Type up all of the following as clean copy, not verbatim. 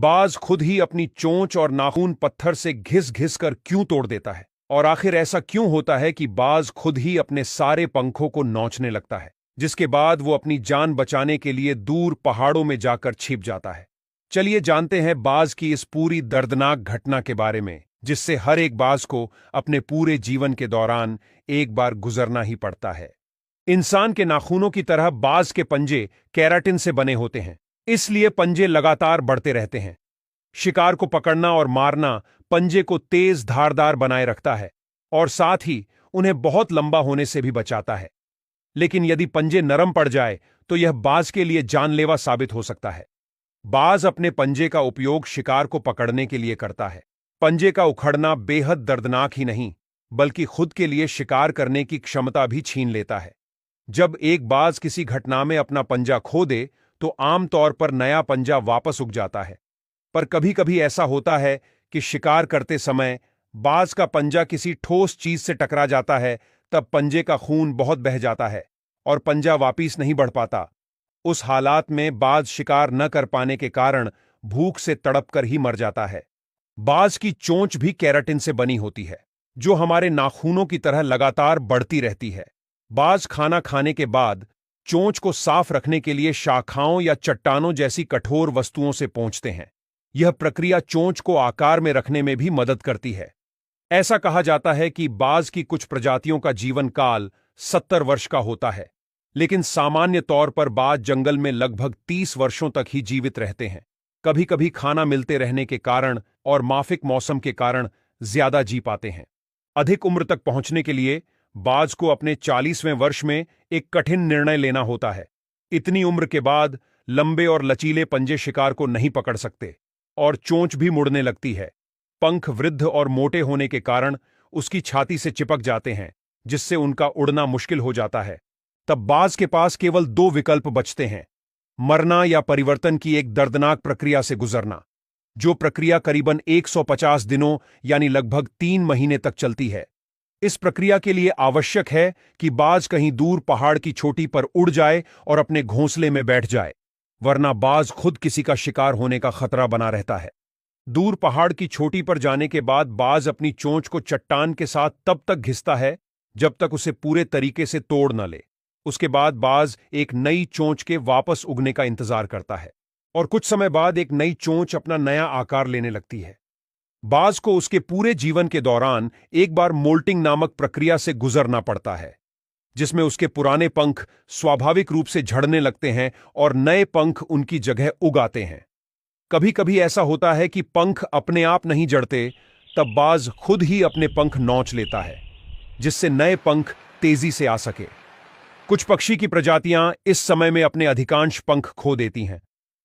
बाज खुद ही अपनी चोंच और नाखून पत्थर से घिस घिस कर क्यों तोड़ देता है, और आखिर ऐसा क्यों होता है कि बाज खुद ही अपने सारे पंखों को नोचने लगता है, जिसके बाद वो अपनी जान बचाने के लिए दूर पहाड़ों में जाकर छिप जाता है। चलिए जानते हैं बाज की इस पूरी दर्दनाक घटना के बारे में, जिससे हर एक बाज को अपने पूरे जीवन के दौरान एक बार गुजरना ही पड़ता है। इंसान के नाखूनों की तरह बाज के पंजे केराटिन से बने होते हैं, इसलिए पंजे लगातार बढ़ते रहते हैं। शिकार को पकड़ना और मारना पंजे को तेज धारदार बनाए रखता है और साथ ही उन्हें बहुत लंबा होने से भी बचाता है। लेकिन यदि पंजे नरम पड़ जाए तो यह बाज के लिए जानलेवा साबित हो सकता है। बाज अपने पंजे का उपयोग शिकार को पकड़ने के लिए करता है। पंजे का उखड़ना बेहद दर्दनाक ही नहीं, बल्कि खुद के लिए शिकार करने की क्षमता भी छीन लेता है। जब एक बाज किसी घटना में अपना पंजा खो दे तो आमतौर पर नया पंजा वापस उग जाता है, पर कभी कभी ऐसा होता है कि शिकार करते समय बाज का पंजा किसी ठोस चीज से टकरा जाता है। तब पंजे का खून बहुत बह जाता है और पंजा वापस नहीं बढ़ पाता। उस हालात में बाज शिकार न कर पाने के कारण भूख से तड़प कर ही मर जाता है। बाज की चोंच भी केराटिन से बनी होती है, जो हमारे नाखूनों की तरह लगातार बढ़ती रहती है। बाज खाना खाने के बाद चोंच को साफ रखने के लिए शाखाओं या चट्टानों जैसी कठोर वस्तुओं से पोंछते हैं। यह प्रक्रिया चोंच को आकार में रखने में भी मदद करती है। ऐसा कहा जाता है कि बाज की कुछ प्रजातियों का जीवन काल 70 वर्ष का होता है, लेकिन सामान्य तौर पर बाज जंगल में लगभग 30 वर्षों तक ही जीवित रहते हैं। कभी कभी खाना मिलते रहने के कारण और माफिक मौसम के कारण ज्यादा जी पाते हैं। अधिक उम्र तक पहुंचने के लिए बाज को अपने 40वें वर्ष में एक कठिन निर्णय लेना होता है। इतनी उम्र के बाद लंबे और लचीले पंजे शिकार को नहीं पकड़ सकते और चोंच भी मुड़ने लगती है। पंख वृद्ध और मोटे होने के कारण उसकी छाती से चिपक जाते हैं, जिससे उनका उड़ना मुश्किल हो जाता है। तब बाज के पास केवल 2 विकल्प बचते हैं, मरना या परिवर्तन की एक दर्दनाक प्रक्रिया से गुजरना, जो प्रक्रिया करीबन 150 दिनों यानी लगभग 3 महीने तक चलती है। इस प्रक्रिया के लिए आवश्यक है कि बाज कहीं दूर पहाड़ की चोटी पर उड़ जाए और अपने घोंसले में बैठ जाए, वरना बाज खुद किसी का शिकार होने का खतरा बना रहता है। दूर पहाड़ की चोटी पर जाने के बाद बाज अपनी चोंच को चट्टान के साथ तब तक घिसता है जब तक उसे पूरे तरीके से तोड़ न ले। उसके बाद बाज एक नई चोंच के वापस उगने का इंतजार करता है और कुछ समय बाद एक नई चोंच अपना नया आकार लेने लगती है। बाज को उसके पूरे जीवन के दौरान एक बार मोल्टिंग नामक प्रक्रिया से गुजरना पड़ता है, जिसमें उसके पुराने पंख स्वाभाविक रूप से झड़ने लगते हैं और नए पंख उनकी जगह उग आते हैं। कभी कभी ऐसा होता है कि पंख अपने आप नहीं जड़ते, तब बाज खुद ही अपने पंख नोच लेता है, जिससे नए पंख तेजी से आ सके। कुछ पक्षी की प्रजातियां इस समय में अपने अधिकांश पंख खो देती हैं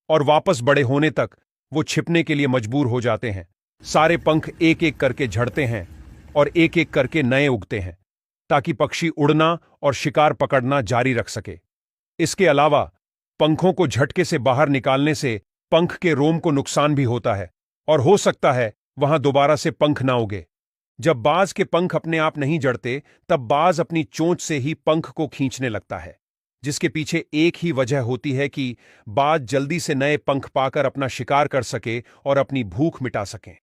और वापस बड़े होने तक वो छिपने के लिए मजबूर हो जाते हैं। सारे पंख एक एक करके झड़ते हैं और एक एक करके नए उगते हैं, ताकि पक्षी उड़ना और शिकार पकड़ना जारी रख सके। इसके अलावा पंखों को झटके से बाहर निकालने से पंख के रोम को नुकसान भी होता है और हो सकता है वहां दोबारा से पंख ना उगे। जब बाज के पंख अपने आप नहीं जड़ते, तब बाज अपनी चोंच से ही पंख को खींचने लगता है, जिसके पीछे एक ही वजह होती है कि बाज जल्दी से नए पंख पाकर अपना शिकार कर सके और अपनी भूख मिटा सकें।